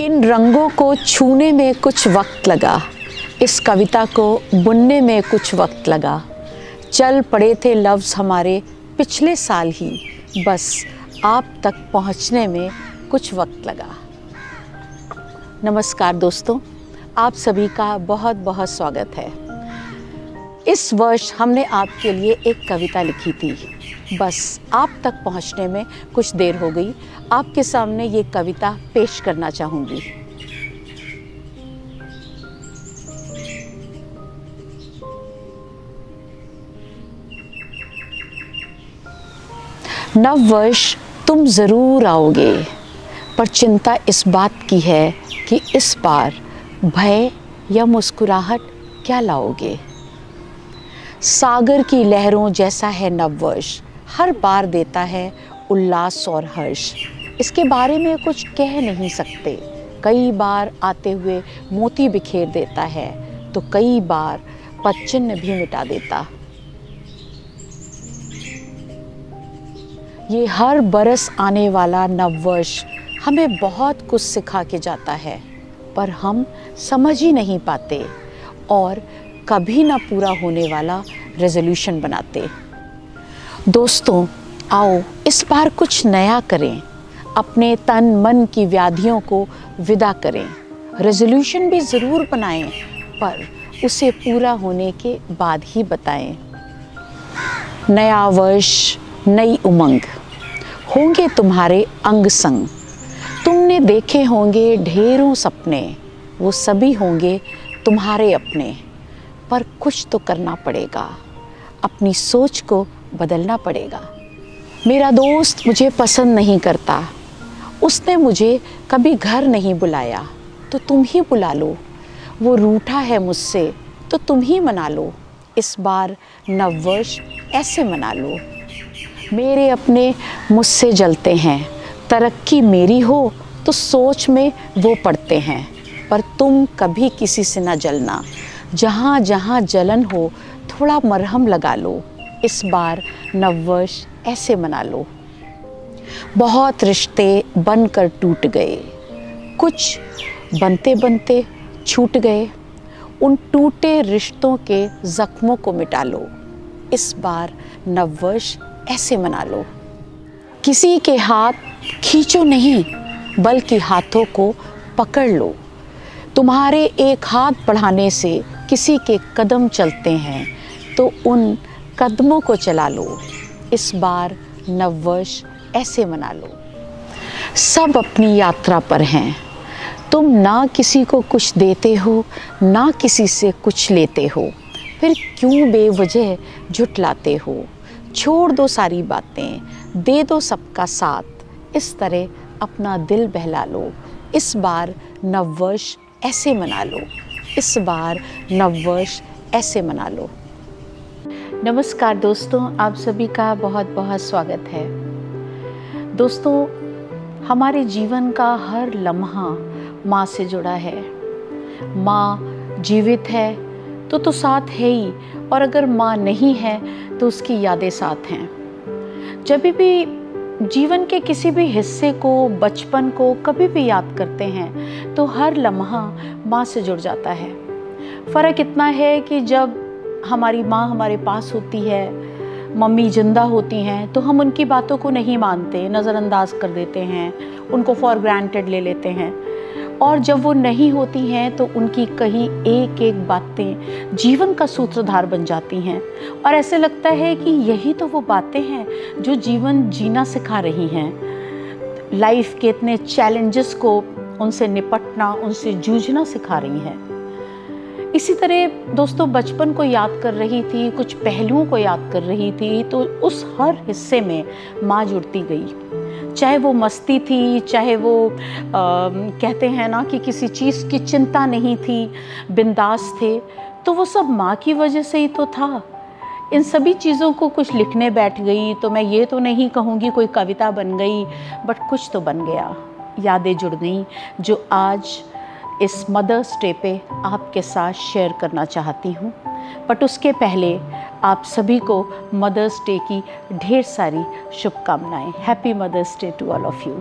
इन रंगों को छूने में कुछ वक्त लगा, इस कविता को बुनने में कुछ वक्त लगा। चल पड़े थे लफ्ज़ हमारे पिछले साल ही, बस आप तक पहुंचने में कुछ वक्त लगा। नमस्कार दोस्तों, आप सभी का बहुत बहुत स्वागत है। इस वर्ष हमने आपके लिए एक कविता लिखी थी, बस आप तक पहुंचने में कुछ देर हो गई। आपके सामने ये कविता पेश करना चाहूँगी। नव वर्ष तुम ज़रूर आओगे, पर चिंता इस बात की है कि इस बार भय या मुस्कुराहट क्या लाओगे। सागर की लहरों जैसा है नव वर्ष, हर बार देता है उल्लास और हर्ष। इसके बारे में कुछ कह नहीं सकते, कई बार आते हुए मोती बिखेर देता है, तो कई बार पदचिन्ह भी मिटा देता। ये हर बरस आने वाला नव वर्ष हमें बहुत कुछ सिखा के जाता है, पर हम समझ ही नहीं पाते और कभी ना पूरा होने वाला रेजोल्यूशन बनाते। दोस्तों, आओ इस बार कुछ नया करें, अपने तन मन की व्याधियों को विदा करें। रेजोल्यूशन भी ज़रूर बनाएं, पर उसे पूरा होने के बाद ही बताएं। नया वर्ष, नई उमंग होंगे तुम्हारे अंग संग। तुमने देखे होंगे ढेरों सपने, वो सभी होंगे तुम्हारे अपने। पर कुछ तो करना पड़ेगा, अपनी सोच को बदलना पड़ेगा। मेरा दोस्त मुझे पसंद नहीं करता, उसने मुझे कभी घर नहीं बुलाया, तो तुम ही बुला लो। वो रूठा है मुझसे, तो तुम ही मना लो। इस बार नव वर्ष ऐसे मना लो। मेरे अपने मुझसे जलते हैं, तरक्की मेरी हो तो सोच में वो पड़ते हैं। पर तुम कभी किसी से ना जलना, जहाँ जहाँ जलन हो थोड़ा मरहम लगा लो। इस बार नववर्ष ऐसे मना लो। बहुत रिश्ते बनकर टूट गए, कुछ बनते बनते छूट गए। उन टूटे रिश्तों के जख्मों को मिटा लो। इस बार नववर्ष ऐसे मना लो। किसी के हाथ खींचो नहीं, बल्कि हाथों को पकड़ लो। तुम्हारे एक हाथ बढ़ाने से किसी के कदम चलते हैं, तो उन कदमों को चला लो। इस बार नववर्ष ऐसे मना लो। सब अपनी यात्रा पर हैं, तुम ना किसी को कुछ देते हो, ना किसी से कुछ लेते हो। फिर क्यों बेवजह झुठलाते हो। छोड़ दो सारी बातें, दे दो सबका साथ। इस तरह अपना दिल बहला लो। इस बार नववर्ष ऐसे मना लो। इस बार नववर्ष ऐसे मना लो। नमस्कार दोस्तों, आप सभी का बहुत बहुत स्वागत है। दोस्तों, हमारे जीवन का हर लम्हा माँ से जुड़ा है। माँ जीवित है तो साथ है ही, और अगर माँ नहीं है तो उसकी यादें साथ हैं। जब भी जीवन के किसी भी हिस्से को, बचपन को कभी भी याद करते हैं, तो हर लम्हा माँ से जुड़ जाता है। फ़र्क इतना है कि जब हमारी माँ हमारे पास होती है, मम्मी जिंदा होती हैं, तो हम उनकी बातों को नहीं मानते, नज़रअंदाज कर देते हैं, उनको फॉर ग्रांटेड ले लेते हैं। और जब वो नहीं होती हैं तो उनकी कही एक एक बातें जीवन का सूत्रधार बन जाती हैं, और ऐसे लगता है कि यही तो वो बातें हैं जो जीवन जीना सिखा रही हैं। लाइफ के इतने चैलेंजेस को उनसे निपटना, उनसे जूझना सिखा रही हैं। इसी तरह दोस्तों, बचपन को याद कर रही थी, कुछ पहलुओं को याद कर रही थी, तो उस हर हिस्से में माँ जुड़ती गई। चाहे वो मस्ती थी, चाहे वो कहते हैं ना कि किसी चीज़ की चिंता नहीं थी, बिंदास थे, तो वो सब माँ की वजह से ही तो था। इन सभी चीज़ों को कुछ लिखने बैठ गई तो मैं ये तो नहीं कहूँगी कोई कविता बन गई, बट कुछ तो बन गया, यादें जुड़ गई, जो आज इस मदर्स डे पे आपके साथ शेयर करना चाहती हूँ। बट उसके पहले आप सभी को मदर्स डे की ढेर सारी शुभकामनाएं। Happy mother's day to all of you.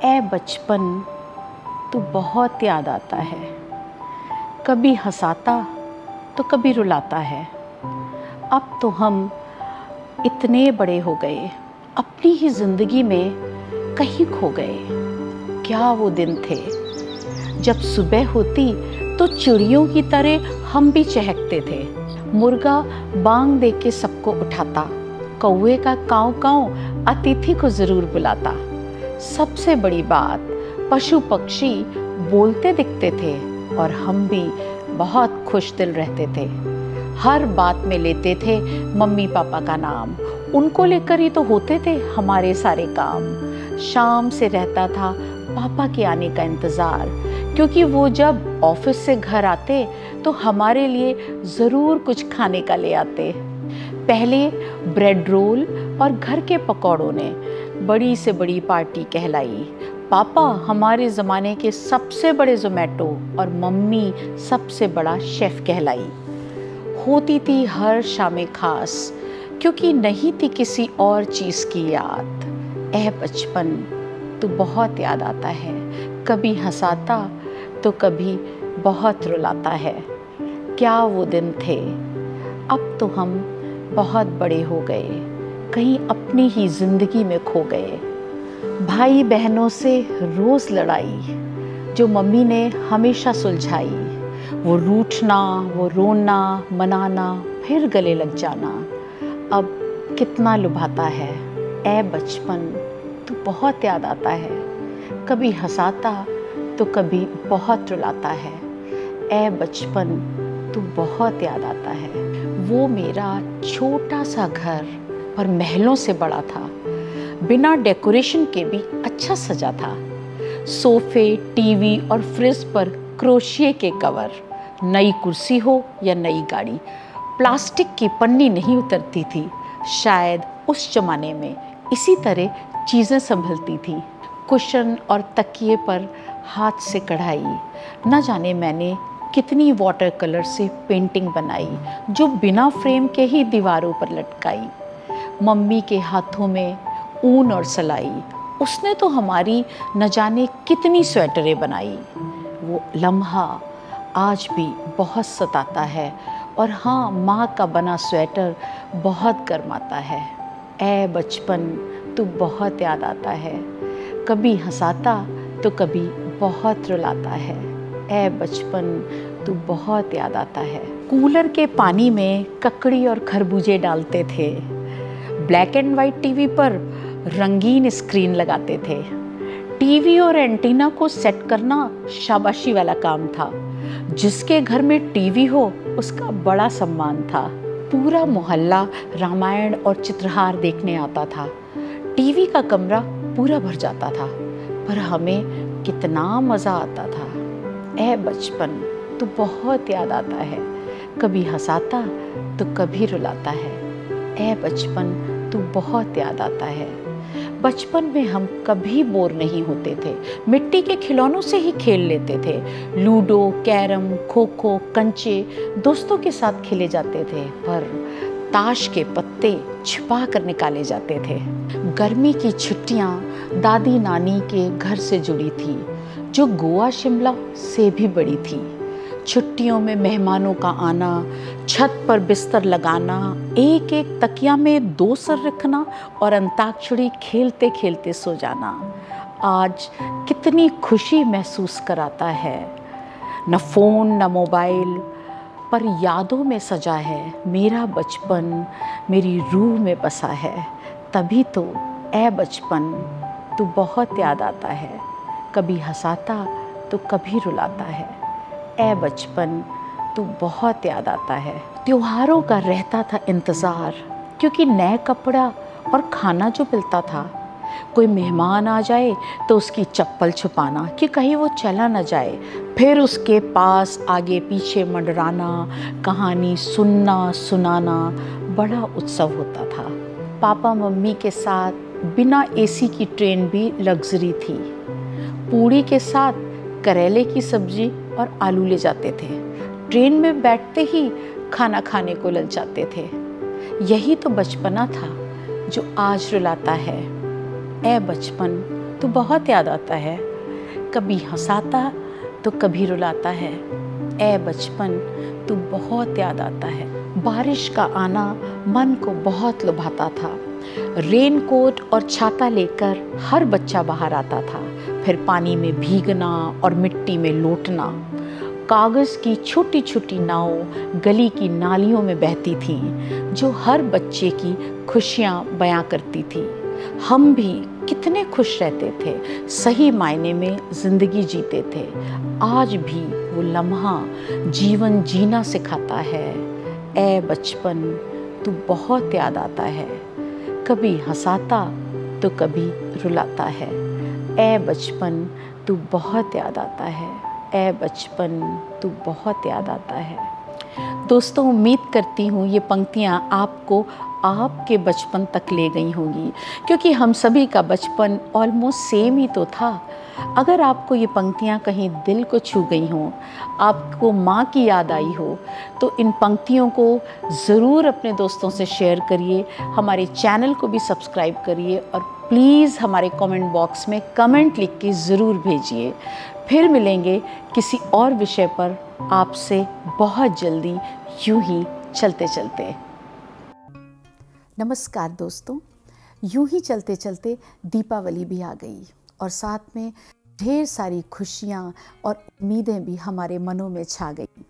ए बचपन तू बहुत याद आता है। कभी हंसाता तो कभी रुलाता है। अब तो हम इतने बड़े हो गए, अपनी ही जिंदगी में कहीं खो गए। क्या वो दिन थे जब सुबह होती तो चिड़ियों की तरह हम भी चहकते थे। मुर्गा बांग दे के सबको उठाता, कौवे का काँव काँव अतिथि को जरूर बुलाता। सबसे बड़ी बात, पशु पक्षी बोलते दिखते थे और हम भी बहुत खुश दिल रहते थे। हर बात में लेते थे मम्मी पापा का नाम, उनको लेकर ही तो होते थे हमारे सारे काम। शाम से रहता था पापा के आने का इंतज़ार, क्योंकि वो जब ऑफिस से घर आते तो हमारे लिए ज़रूर कुछ खाने का ले आते। पहले ब्रेड रोल और घर के पकौड़ों ने बड़ी से बड़ी पार्टी कहलाई। पापा हमारे ज़माने के सबसे बड़े ज़ोमैटो और मम्मी सबसे बड़ा शेफ़ कहलाई। होती थी हर शामें खास, क्योंकि नहीं थी किसी और चीज़ की याद। ऐ बचपन तू बहुत याद आता है। कभी हंसाता तो कभी बहुत रुलाता है। क्या वो दिन थे, अब तो हम बहुत बड़े हो गए, कहीं अपनी ही जिंदगी में खो गए। भाई बहनों से रोज़ लड़ाई जो मम्मी ने हमेशा सुलझाई। वो रूठना, वो रोना, मनाना, फिर गले लग जाना अब कितना लुभाता है। ऐ बचपन तू बहुत याद आता है। कभी हंसाता तो कभी बहुत रुलाता है। ऐ बचपन तू बहुत याद आता है। वो मेरा छोटा सा घर पर महलों से बड़ा था, बिना डेकोरेशन के भी अच्छा सजा था। सोफे, टीवी और फ्रिज पर क्रोशिये के कवर, नई कुर्सी हो या नई गाड़ी, प्लास्टिक की पन्नी नहीं उतरती थी। शायद उस जमाने में इसी तरह चीज़ें संभलती थी। कुशन और तकिए पर हाथ से कढ़ाई, न जाने मैंने कितनी वाटर कलर से पेंटिंग बनाई जो बिना फ्रेम के ही दीवारों पर लटकाई। मम्मी के हाथों में ऊन और सलाई, उसने तो हमारी न जाने कितनी स्वेटरें बनाई। वो लम्हा आज भी बहुत सताता है, और हाँ, माँ का बना स्वेटर बहुत गर्माता है। ऐ बचपन तू बहुत याद आता है। कभी हंसाता तो कभी बहुत रुलाता है। ऐ बचपन तू बहुत याद आता है। कूलर के पानी में ककड़ी और खरबूजे डालते थे। ब्लैक एंड वाइट टीवी पर रंगीन स्क्रीन लगाते थे। टीवी और एंटीना को सेट करना शाबाशी वाला काम था। जिसके घर में टीवी हो उसका बड़ा सम्मान था। पूरा मोहल्ला रामायण और चित्रहार देखने आता था। टीवी का कमरा पूरा भर जाता था, पर हमें कितना मज़ा आता था। ऐ बचपन तू बहुत याद आता है। कभी हंसाता तो कभी रुलाता है। ऐ बचपन तू बहुत याद आता है। बचपन में हम कभी बोर नहीं होते थे। मिट्टी के खिलौनों से ही खेल लेते थे। लूडो, कैरम, खो खो, कंचे दोस्तों के साथ खेले जाते थे, पर ताश के पत्ते छिपा कर निकाले जाते थे। गर्मी की छुट्टियां दादी नानी के घर से जुड़ी थी, जो गोवा शिमला से भी बड़ी थी। छुट्टियों में मेहमानों का आना, छत पर बिस्तर लगाना, एक एक तकिया में 2 सर रखना और अंताक्षरी खेलते खेलते सो जाना आज कितनी खुशी महसूस कराता है। न फ़ोन न मोबाइल, पर यादों में सजा है मेरा बचपन, मेरी रूह में बसा है। तभी तो ऐ बचपन तू बहुत याद आता है। कभी हंसाता तो कभी रुलाता है। ऐ बचपन तू बहुत याद आता है। त्योहारों का रहता था इंतज़ार, क्योंकि नए कपड़ा और खाना जो मिलता था। कोई मेहमान आ जाए तो उसकी चप्पल छुपाना कि कहीं वो चला न जाए, फिर उसके पास आगे पीछे मंडराना, कहानी सुनना सुनाना बड़ा उत्सव होता था। पापा मम्मी के साथ बिना एसी की ट्रेन भी लग्जरी थी। पूड़ी के साथ करेले की सब्जी और आलू ले जाते थे। ट्रेन में बैठते ही खाना खाने को लग जाते थे। यही तो बचपना था जो आज रुलाता है। ऐ बचपन तू बहुत याद आता है। कभी हंसाता तो कभी रुलाता है, ऐ बचपन तू बहुत याद आता है। बारिश का आना मन को बहुत लुभाता था। रेनकोट और छाता लेकर हर बच्चा बाहर आता था। फिर पानी में भीगना और मिट्टी में लोटना। कागज़ की छोटी छोटी नाव गली की नालियों में बहती थीं, जो हर बच्चे की खुशियाँ बयां करती थी। हम भी कितने खुश रहते थे, सही मायने में ज़िंदगी जीते थे। आज भी वो लम्हा जीवन जीना सिखाता है। ऐ बचपन तू बहुत याद आता है। कभी हंसाता तो कभी रुलाता है। ऐ बचपन तू बहुत याद आता है। ऐ बचपन तू बहुत याद आता है। दोस्तों, उम्मीद करती हूँ ये पंक्तियाँ आपको आपके बचपन तक ले गई होंगी, क्योंकि हम सभी का बचपन ऑलमोस्ट सेम ही तो था। अगर आपको ये पंक्तियाँ कहीं दिल को छू गई हों, आपको माँ की याद आई हो, तो इन पंक्तियों को ज़रूर अपने दोस्तों से शेयर करिए। हमारे चैनल को भी सब्सक्राइब करिए और प्लीज़ हमारे कमेंट बॉक्स में कमेंट लिख के ज़रूर भेजिए। फिर मिलेंगे किसी और विषय पर आपसे बहुत जल्दी, यूं ही चलते चलते। नमस्कार दोस्तों, यूं ही चलते चलते दीपावली भी आ गई और साथ में ढेर सारी खुशियाँ और उम्मीदें भी हमारे मनों में छा गई।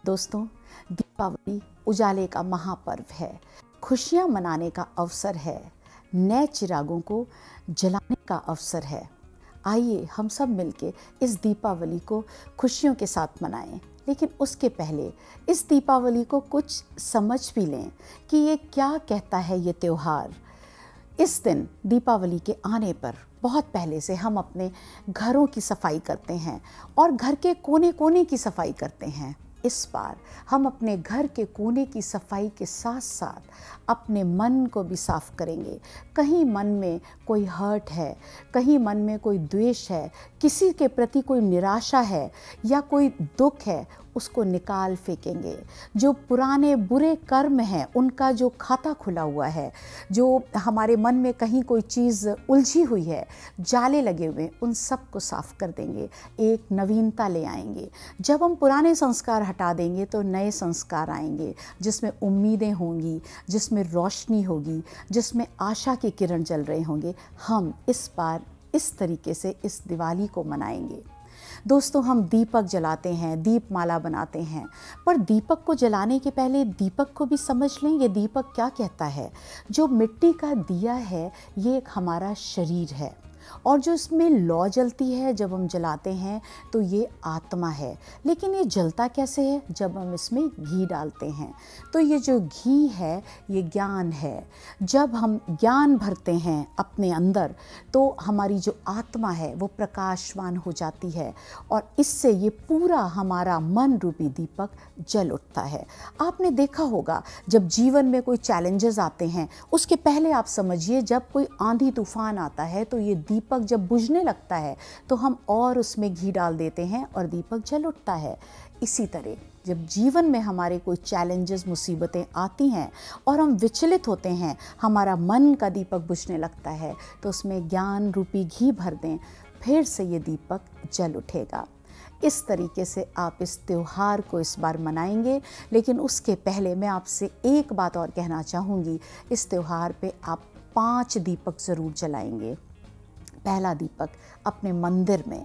दोस्तों, दीपावली उजाले का महापर्व है, खुशियाँ मनाने का अवसर है, नए चिरागों को जलाने का अवसर है। आइए हम सब मिलके इस दीपावली को खुशियों के साथ मनाएं। लेकिन उसके पहले इस दीपावली को कुछ समझ भी लें कि ये क्या कहता है ये त्योहार। इस दिन दीपावली के आने पर बहुत पहले से हम अपने घरों की सफाई करते हैं और घर के कोने कोने की सफाई करते हैं। इस बार हम अपने घर के कोने की सफाई के साथ साथ अपने मन को भी साफ करेंगे। कहीं मन में कोई हर्ट है, कहीं मन में कोई द्वेष है, किसी के प्रति कोई निराशा है या कोई दुख है, उसको निकाल फेंकेंगे। जो पुराने बुरे कर्म हैं, उनका जो खाता खुला हुआ है, जो हमारे मन में कहीं कोई चीज़ उलझी हुई है, जाले लगे हुए, उन सब को साफ कर देंगे, एक नवीनता ले आएंगे। जब हम पुराने संस्कार हटा देंगे तो नए संस्कार आएंगे, जिसमें उम्मीदें होंगी, जिसमें रोशनी होगी, जिसमें आशा के किरण जल रहे होंगे। हम इस बार इस तरीके से इस दिवाली को मनाएंगे। दोस्तों, हम दीपक जलाते हैं, दीपमाला बनाते हैं, पर दीपक को जलाने के पहले दीपक को भी समझ लें ये दीपक क्या कहता है। जो मिट्टी का दिया है ये एक हमारा शरीर है, और जो इसमें लौ जलती है जब हम जलाते हैं तो ये आत्मा है। लेकिन ये जलता कैसे है? जब हम इसमें घी डालते हैं। तो ये जो घी है ये ज्ञान है। जब हम ज्ञान भरते हैं अपने अंदर तो हमारी जो आत्मा है वो प्रकाशवान हो जाती है, और इससे ये पूरा हमारा मन रूपी दीपक जल उठता है। आपने देखा होगा जब जीवन में कोई चैलेंजेस आते हैं, उसके पहले आप समझिए जब कोई आंधी तूफान आता है तो ये दीपक जब बुझने लगता है तो हम और उसमें घी डाल देते हैं और दीपक जल उठता है। इसी तरह जब जीवन में हमारे कोई चैलेंजेस, मुसीबतें आती हैं और हम विचलित होते हैं, हमारा मन का दीपक बुझने लगता है, तो उसमें ज्ञान रूपी घी भर दें, फिर से ये दीपक जल उठेगा। इस तरीके से आप इस त्योहार को इस बार मनाएंगे। लेकिन उसके पहले मैं आपसे एक बात और कहना चाहूँगी। इस त्योहार पे आप 5 दीपक ज़रूर जलाएंगे। पहला दीपक अपने मंदिर में।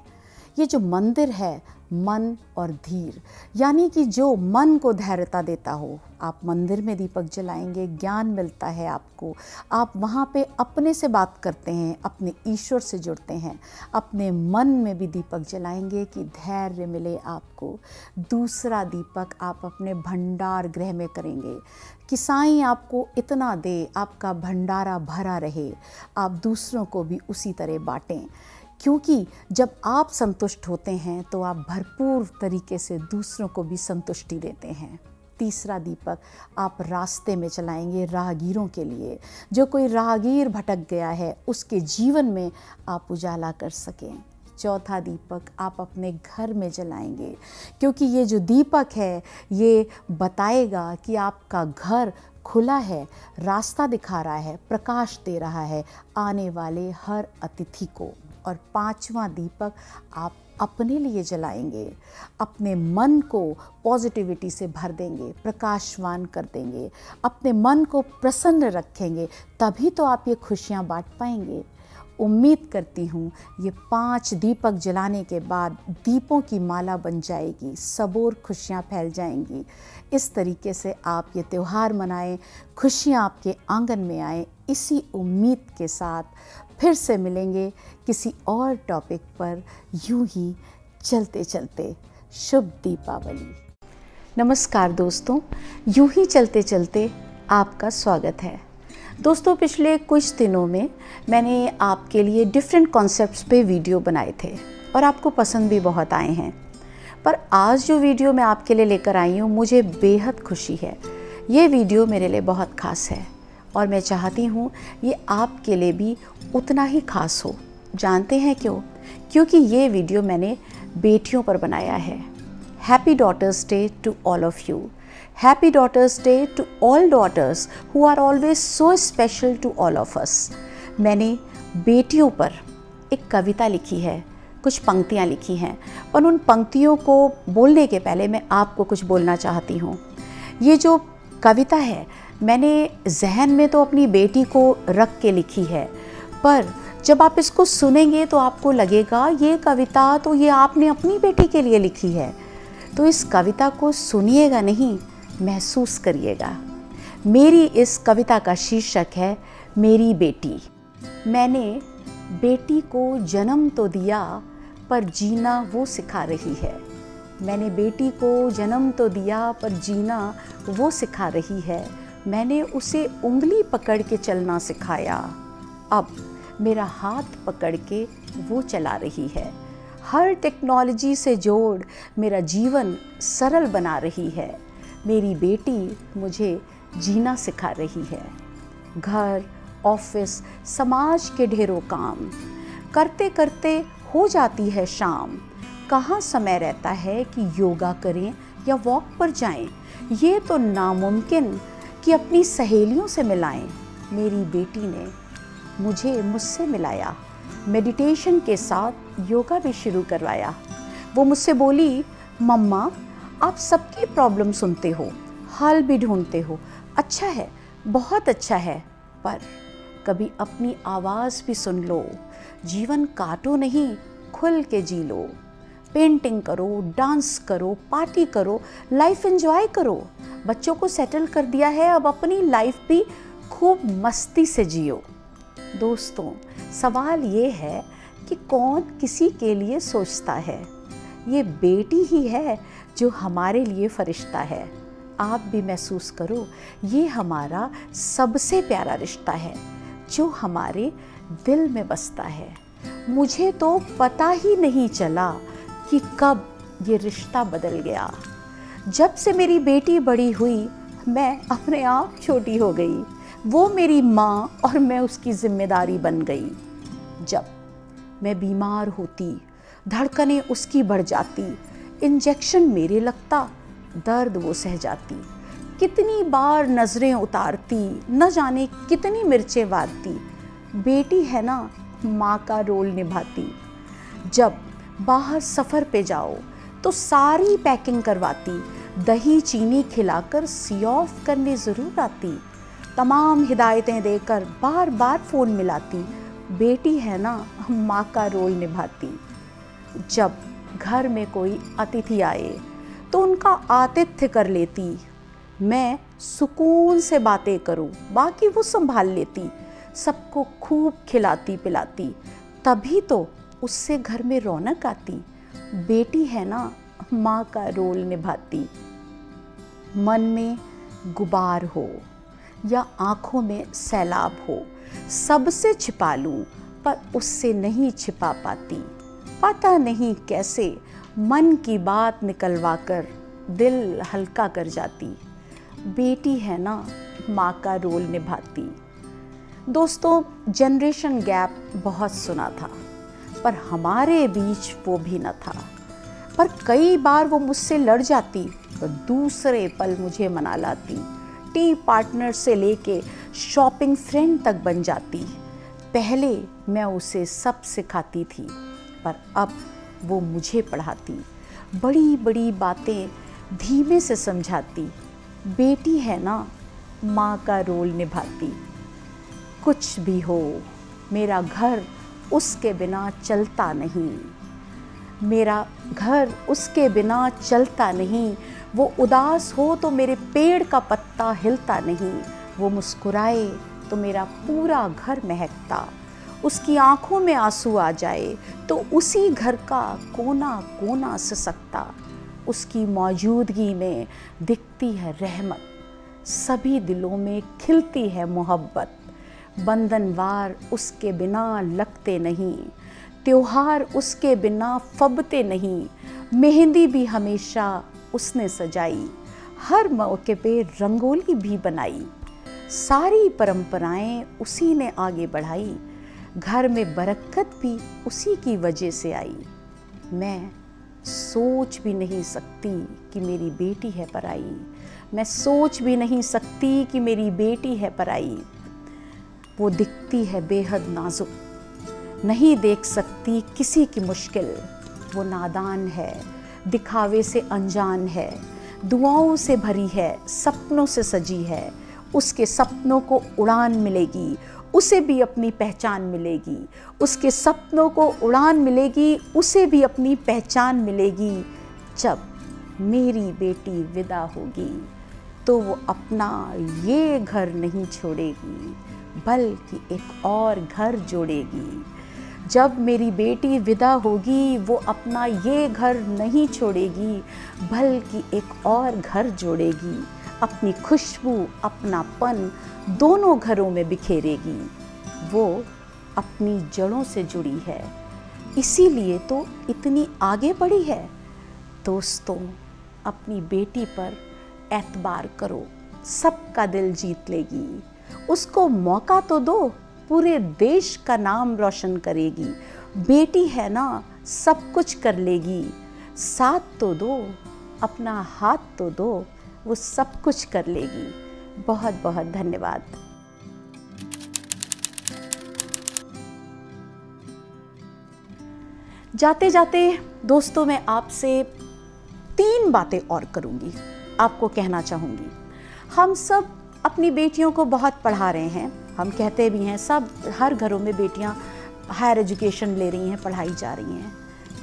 ये जो मंदिर है, मन और धीर, यानी कि जो मन को धैर्यता देता हो, आप मंदिर में दीपक जलाएंगे, ज्ञान मिलता है आपको। आप वहाँ पे अपने से बात करते हैं, अपने ईश्वर से जुड़ते हैं। अपने मन में भी दीपक जलाएंगे कि धैर्य मिले आपको। दूसरा दीपक आप अपने भंडार गृह में करेंगे कि साईं आपको इतना दे, आपका भंडारा भरा रहे, आप दूसरों को भी उसी तरह बांटें। क्योंकि जब आप संतुष्ट होते हैं तो आप भरपूर तरीके से दूसरों को भी संतुष्टि देते हैं। तीसरा दीपक आप रास्ते में चलाएंगे राहगीरों के लिए। जो कोई राहगीर भटक गया है उसके जीवन में आप उजाला कर सकें। चौथा दीपक आप अपने घर में जलाएंगे, क्योंकि ये जो दीपक है ये बताएगा कि आपका घर खुला है, रास्ता दिखा रहा है, प्रकाश दे रहा है आने वाले हर अतिथि को। और 5वां दीपक आप अपने लिए जलाएंगे, अपने मन को पॉजिटिविटी से भर देंगे, प्रकाशवान कर देंगे, अपने मन को प्रसन्न रखेंगे, तभी तो आप ये खुशियाँ बांट पाएंगे। उम्मीद करती हूँ ये 5 दीपक जलाने के बाद दीपों की माला बन जाएगी, सबोर खुशियाँ फैल जाएंगी। इस तरीके से आप ये त्यौहार मनाएं, खुशियाँ आपके आंगन में आएँ। इसी उम्मीद के साथ फिर से मिलेंगे किसी और टॉपिक पर, यूं ही चलते चलते। शुभ दीपावली। नमस्कार दोस्तों, यूं ही चलते चलते आपका स्वागत है। दोस्तों, पिछले कुछ दिनों में मैंने आपके लिए डिफरेंट कॉन्सेप्ट्स पे वीडियो बनाए थे और आपको पसंद भी बहुत आए हैं। पर आज जो वीडियो मैं आपके लिए लेकर आई हूँ, मुझे बेहद खुशी है। ये वीडियो मेरे लिए बहुत ख़ास है और मैं चाहती हूँ ये आपके लिए भी उतना ही ख़ास हो। जानते हैं क्यों? क्योंकि ये वीडियो मैंने बेटियों पर बनाया है। Happy daughters day to all of you. Happy daughters day to all daughters who are always so special to all of us. मैंने बेटियों पर एक कविता लिखी है, कुछ पंक्तियाँ लिखी हैं, और उन पंक्तियों को बोलने के पहले मैं आपको कुछ बोलना चाहती हूँ। ये जो कविता है मैंने जहन में तो अपनी बेटी को रख के लिखी है, पर जब आप इसको सुनेंगे तो आपको लगेगा ये कविता तो ये आपने अपनी बेटी के लिए लिखी है। तो इस कविता को सुनिएगा नहीं, महसूस करिएगा। मेरी इस कविता का शीर्षक है मेरी बेटी। मैंने बेटी को जन्म तो दिया पर जीना वो सिखा रही है। मैंने बेटी को जन्म तो दिया पर जीना वो सिखा रही है। मैंने उसे उंगली पकड़ के चलना सिखाया, अब मेरा हाथ पकड़ के वो चला रही है। हर टेक्नोलॉजी से जोड़ मेरा जीवन सरल बना रही है। मेरी बेटी मुझे जीना सिखा रही है। घर, ऑफिस, समाज के ढेरों काम करते करते हो जाती है शाम। कहाँ समय रहता है कि योगा करें या वॉक पर जाएं। ये तो नामुमकिन कि अपनी सहेलियों से मिलाएं। मेरी बेटी ने मुझे मुझसे मिलाया, मेडिटेशन के साथ योगा भी शुरू करवाया। वो मुझसे बोली, मम्मा आप सबकी प्रॉब्लम सुनते हो, हल भी ढूंढते हो, अच्छा है, बहुत अच्छा है, पर कभी अपनी आवाज़ भी सुन लो। जीवन काटो नहीं, खुल के जी लो। पेंटिंग करो, डांस करो, पार्टी करो, लाइफ एंजॉय करो। बच्चों को सेटल कर दिया है, अब अपनी लाइफ भी खूब मस्ती से जियो। दोस्तों, सवाल ये है कि कौन किसी के लिए सोचता है? ये बेटी ही है जो हमारे लिए फरिश्ता है। आप भी महसूस करो, ये हमारा सबसे प्यारा रिश्ता है जो हमारे दिल में बसता है। मुझे तो पता ही नहीं चला कि कब ये रिश्ता बदल गया। जब से मेरी बेटी बड़ी हुई, मैं अपने आप छोटी हो गई। वो मेरी माँ और मैं उसकी जिम्मेदारी बन गई। जब मैं बीमार होती, धड़कनें उसकी बढ़ जाती, इंजेक्शन मेरे लगता, दर्द वो सह जाती। कितनी बार नज़रें उतारती, न जाने कितनी मिर्चें वारती। बेटी है ना, माँ का रोल निभाती। जब बाहर सफ़र पे जाओ तो सारी पैकिंग करवाती, दही चीनी खिलाकर सी ऑफ करने ज़रूर आती। तमाम हिदायतें देकर बार बार फ़ोन मिलाती। बेटी है ना, माँ का रोल निभाती। जब घर में कोई अतिथि आए तो उनका आतिथ्य कर लेती। मैं सुकून से बातें करूं, बाकी वो संभाल लेती। सबको खूब खिलाती पिलाती, तभी तो उससे घर में रौनक आती। बेटी है ना, माँ का रोल निभाती। मन में गुबार हो या आँखों में सैलाब हो, सबसे छिपा लूं पर उससे नहीं छिपा पाती। पता नहीं कैसे मन की बात निकलवा कर दिल हल्का कर जाती। बेटी है ना, माँ का रोल निभाती। दोस्तों, जनरेशन गैप बहुत सुना था, पर हमारे बीच वो भी न था। पर कई बार वो मुझसे लड़ जाती तो दूसरे पल मुझे मना लाती। टी पार्टनर से लेके शॉपिंग फ्रेंड तक बन जाती। पहले मैं उसे सब सिखाती थी, पर अब वो मुझे पढ़ाती, बड़ी बड़ी बातें धीमे से समझाती। बेटी है ना, माँ का रोल निभाती। कुछ भी हो, मेरा घर उसके बिना चलता नहीं, मेरा घर उसके बिना चलता नहीं। वो उदास हो तो मेरे पेड़ का पत्ता हिलता नहीं, वो मुस्कुराए तो मेरा पूरा घर महकता। उसकी आंखों में आंसू आ जाए तो उसी घर का कोना कोना सिसकता। उसकी मौजूदगी में दिखती है रहमत, सभी दिलों में खिलती है मोहब्बत। बंधनवार उसके बिना लगते नहीं, त्योहार उसके बिना फबते नहीं। मेहंदी भी हमेशा उसने सजाई, हर मौके पे रंगोली भी बनाई। सारी परंपराएं उसी ने आगे बढ़ाई, घर में बरकत भी उसी की वजह से आई। मैं सोच भी नहीं सकती कि मेरी बेटी है पराई, मैं सोच भी नहीं सकती कि मेरी बेटी है पराई। वो दिखती है बेहद नाजुक, नहीं देख सकती किसी की मुश्किल। वो नादान है, दिखावे से अनजान है, दुआओं से भरी है, सपनों से सजी है। उसके सपनों को उड़ान मिलेगी, उसे भी अपनी पहचान मिलेगी। उसके सपनों को उड़ान मिलेगी, उसे भी अपनी पहचान मिलेगी। जब मेरी बेटी विदा होगी तो वो अपना ये घर नहीं छोड़ेगी, बल्कि एक और घर जोड़ेगी। जब मेरी बेटी विदा होगी वो अपना ये घर नहीं छोड़ेगी, बल्कि एक और घर जोड़ेगी। अपनी खुशबू, अपनापन दोनों घरों में बिखेरेगी। वो अपनी जड़ों से जुड़ी है, इसीलिए तो इतनी आगे बढ़ी है। दोस्तों, अपनी बेटी पर एतबार करो, सबका दिल जीत लेगी। उसको मौका तो दो, पूरे देश का नाम रोशन करेगी। बेटी है ना, सब कुछ कर लेगी। साथ तो दो, अपना हाथ तो दो, वो सब कुछ कर लेगी। बहुत बहुत धन्यवाद। जाते जाते दोस्तों, मैं आपसे 3 बातें और करूंगी, आपको कहना चाहूंगी। हम सब अपनी बेटियों को बहुत पढ़ा रहे हैं, हम कहते भी हैं, सब हर घरों में बेटियां हायर एजुकेशन ले रही हैं, पढ़ाई जा रही हैं।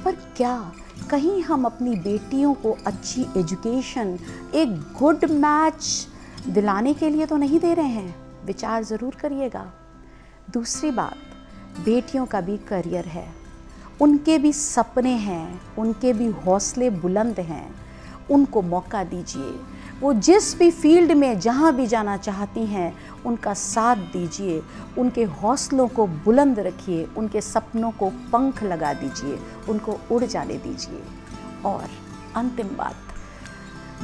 पर क्या कहीं हम अपनी बेटियों को अच्छी एजुकेशन, एक गुड मैच दिलाने के लिए तो नहीं दे रहे हैं? विचार ज़रूर करिएगा। दूसरी बात, बेटियों का भी करियर है, उनके भी सपने हैं, उनके भी हौसले बुलंद हैं। उनको मौका दीजिए। वो जिस भी फील्ड में जहाँ भी जाना चाहती हैं, उनका साथ दीजिए। उनके हौसलों को बुलंद रखिए, उनके सपनों को पंख लगा दीजिए, उनको उड़ जाने दीजिए। और अंतिम बात,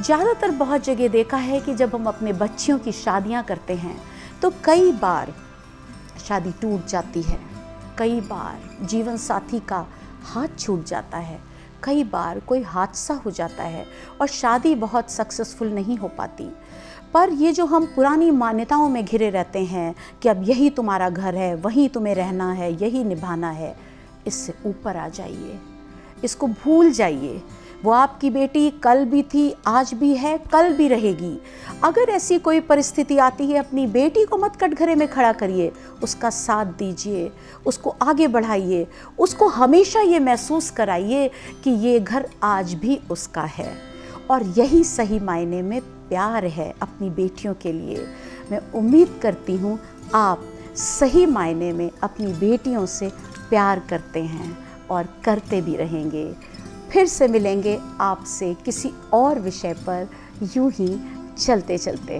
ज़्यादातर बहुत जगह देखा है कि जब हम अपने बच्चियों की शादियाँ करते हैं तो कई बार शादी टूट जाती है, कई बार जीवन साथी का हाथ छूट जाता है, कई बार कोई हादसा हो जाता है और शादी बहुत सक्सेसफुल नहीं हो पाती। पर ये जो हम पुरानी मान्यताओं में घिरे रहते हैं कि अब यही तुम्हारा घर है, वहीं तुम्हें रहना है, यही निभाना है, इससे ऊपर आ जाइए, इसको भूल जाइए। वो आपकी बेटी कल भी थी, आज भी है, कल भी रहेगी। अगर ऐसी कोई परिस्थिति आती है, अपनी बेटी को मत कटघरे में खड़ा करिए, उसका साथ दीजिए, उसको आगे बढ़ाइए, उसको हमेशा ये महसूस कराइए कि ये घर आज भी उसका है। और यही सही मायने में प्यार है अपनी बेटियों के लिए। मैं उम्मीद करती हूँ आप सही मायने में अपनी बेटियों से प्यार करते हैं और करते भी रहेंगे। फिर से मिलेंगे आपसे किसी और विषय पर, यूं ही चलते चलते।